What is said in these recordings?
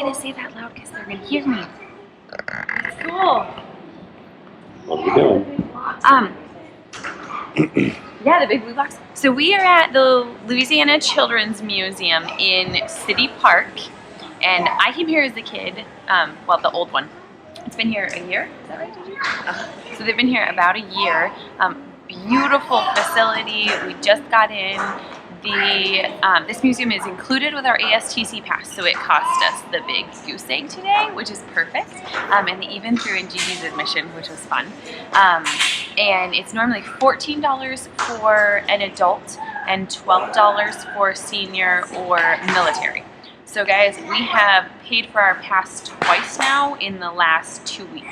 gonna say that loud because they're gonna hear me. It's cool. What are we doing? Yeah, the big blue box. So we are at the Louisiana Children's Museum in City Park, and I came here as a kid. Well, the old one. It's been here a year. Is that right, Gigi? So they've been here about a year. Beautiful facility. We just got in. This museum is included with our ASTC pass, so it cost us the big goose egg today, which is perfect. And they even threw in Gigi's admission, which was fun. And it's normally $14 for an adult and $12 for senior or military. So guys, we have paid for our pass twice now in the last 2 weeks.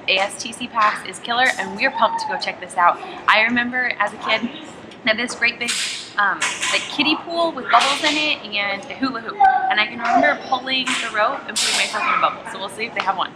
ASTC pass is killer, and we're pumped to go check this out. I remember as a kid, they had this great big like kiddie pool with bubbles in it and a hula hoop. And I can remember pulling the rope and putting myself in a bubble. So we'll see if they have one.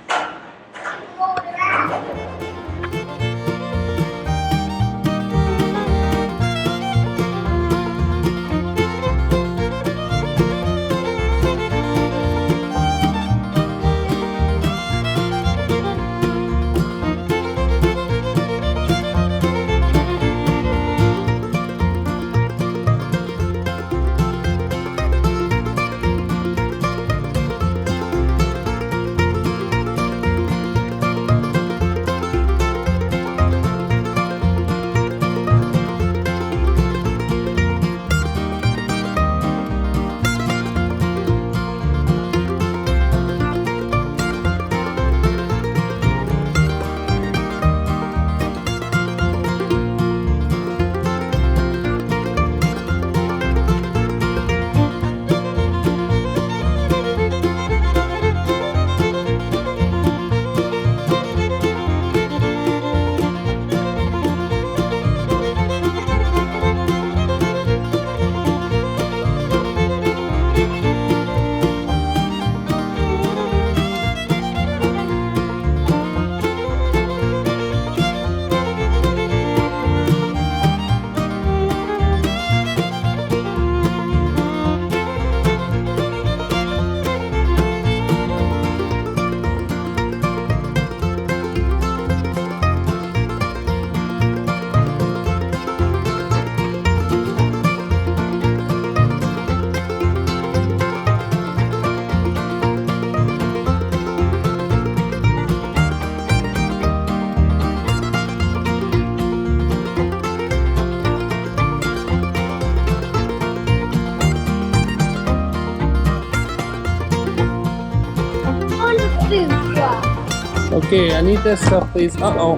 Okay, I need this stuff, please. Uh-oh.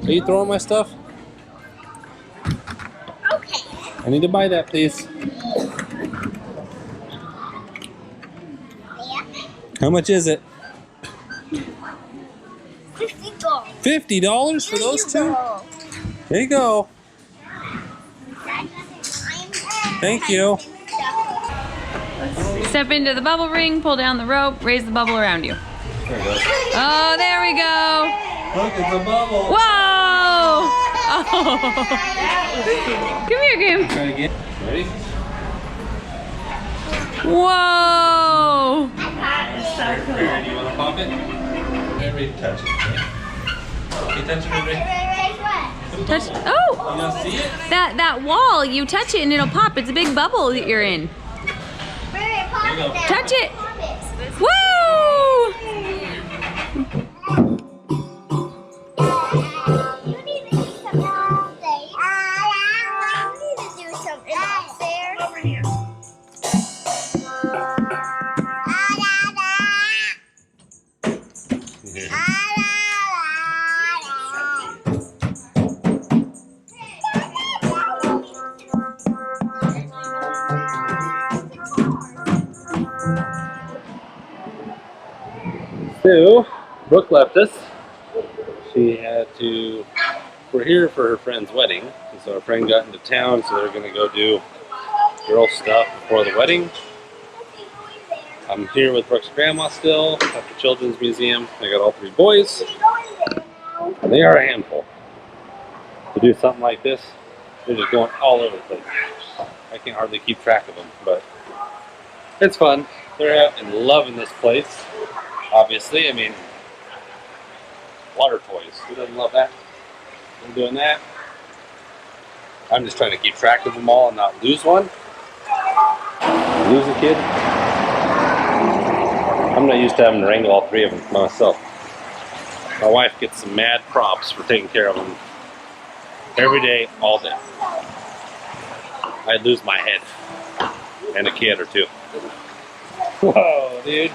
Are you throwing my stuff? Okay. I need to buy that, please. How much is it? $50. $50 for those two? There you go. Thank you. Step into the bubble ring, pull down the rope, raise the bubble around you. There it goes. Oh, there we go. Look, it's a bubble. Whoa! Oh. Come here, Kim. Try it again. Ready? Whoa! Here, do you want to pop it? Everybody touch it. Okay, touch it, everybody. Touch. You Oh! want to see it? That wall, you touch it and it'll pop. It's a big bubble that you're in. Touch it. Woo! So, Brooke left us. She had to, we're here for her friend's wedding. And so our friend got into town, so they're going to go do girl stuff before the wedding. I'm here with Brooke's grandma still at the Children's Museum. I got all three boys. And they are a handful. To do something like this, they're just going all over the place. I can hardly keep track of them, but it's fun. They're out and loving this place. Obviously, I mean, water toys. Who doesn't love that? I'm doing that. I'm just trying to keep track of them all and not lose one. Lose a kid. I'm not used to having to wrangle all three of them myself. My wife gets some mad props for taking care of them every day, all day. I'd lose my head and a kid or two. Whoa, dude.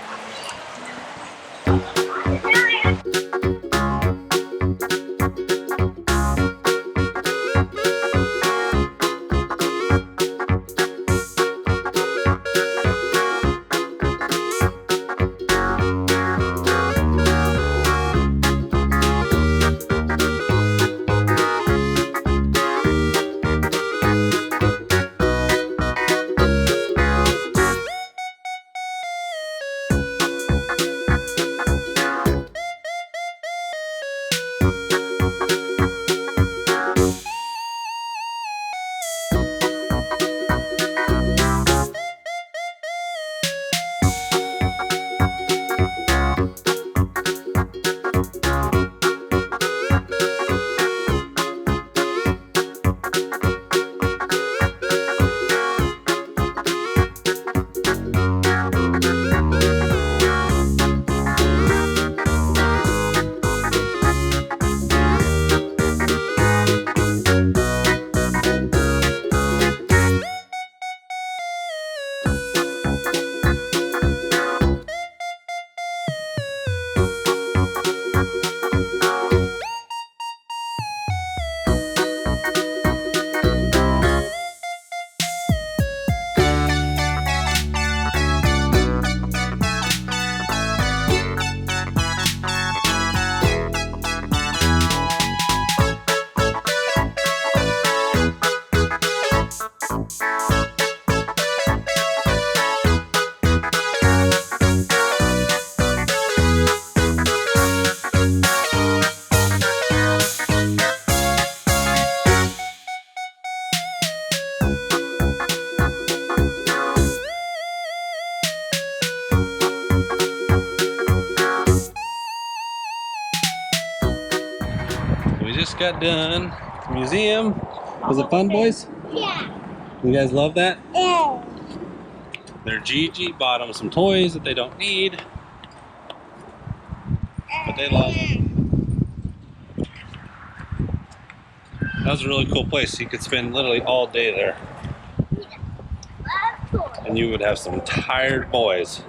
We just got done at the museum. Was it fun, boys? Yeah. You guys love that? Yeah. Their Gigi bought them some toys that they don't need, but they love them. That was a really cool place. You could spend literally all day there. And you would have some tired boys.